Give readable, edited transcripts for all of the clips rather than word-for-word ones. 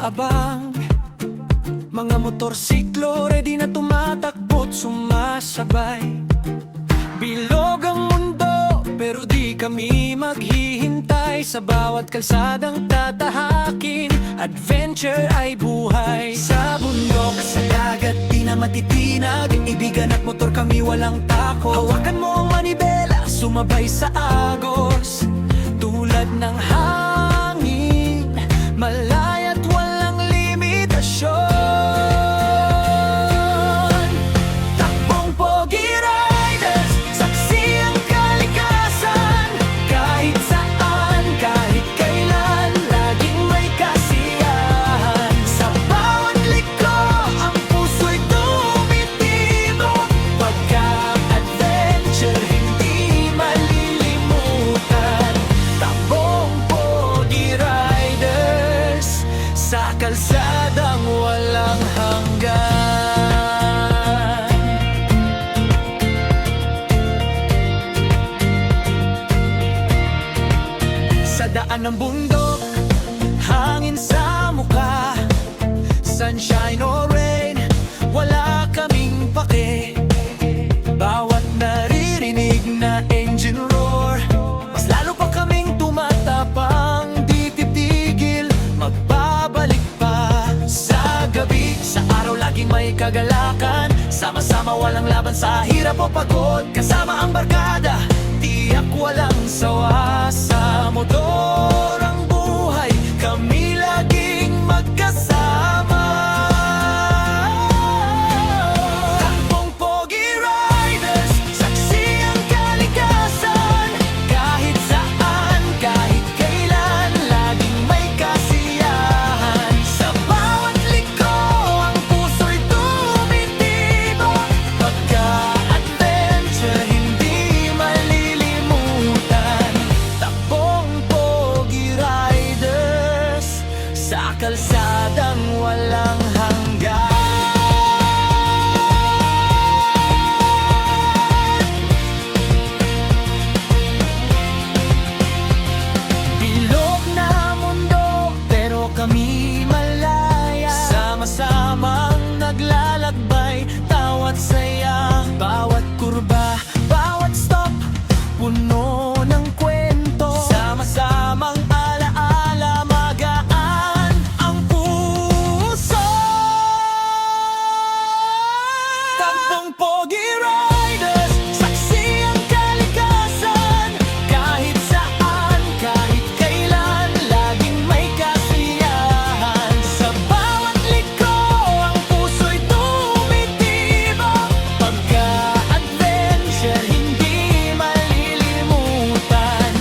nag-aabang. Mga motorsiklo ready na tumatakbo't sumasabay. Bilog ang mundo pero di kami maghihintay. Sa bawat kalsadang tatahakin, adventure ay buhay. Sa bundok, sa dagat, di na matitinag. Ibigan at motor kami walang takot. Hawakan mo ang manibela, sumabay sa agos. Tulad ng hangin, malaya't walang limitasyon. Takbong Pogi Riders, saksi ang kalikasan. Kahit saan, kahit kailan, laging may kasiyahan. Sa bawat liko, ang puso'y tumitibok. Pagka-adventure, hindi malilimutan. Takbong Pogi Riders, sa kalsadang walang hanggan. Sa daan ng bundok, hangin sa mukha. Sunshine or rain, wala kaming pake. Bawat naririnig na engine roar, mas lalo pa kaming tumatapang. Di titigil, magbabalik pa. Sa gabi, sa araw laging may kagalakan. Sama-sama walang laban sa hirap o pagod. Kasama ang barkada, tiyak walang sawa. Sa motor ang buhay, kami laging magkasama. Takbong Pogi Riders, saksi ang kalikasan. Kahit saan, kahit kailan, laging may kasiyahan. Sa bawat liko, ang puso'y tumitibok. Pagka-adventure, hindi malilimutan. Takbong Pogi Riders, sa kalsadang walang hanggan. Bilog na mundo, pero kami malaya. Sama-samang naglalakbay, tawat saya. Bawat kurba, bawat stop, puno ng kwento. Sama-samang alaala, magaan ang puso. Takbong Pogi Riders, saksi ang kalikasan. Kahit saan, kahit kailan, laging may kasiyahan. Sa bawat liko, ang puso'y tumitibok. Pagka-adventure, hindi malilimutan.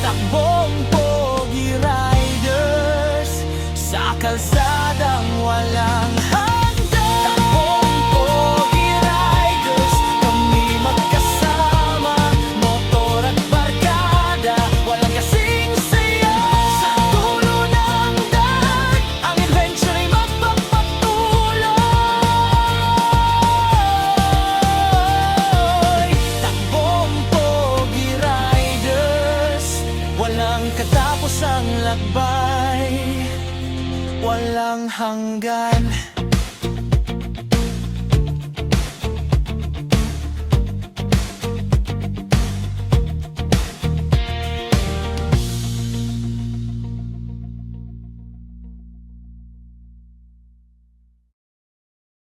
Takbong Pogi Riders, sa kalsadang walang hanggan. Takbong Pogi Riders, kami magkasama. Motor at barkada, walang kasing saya. Sa dulo ng daan, ang adventure ay magpapatuloy. Takbong Pogi Riders, walang katapos ang lakbay, walang hanggan.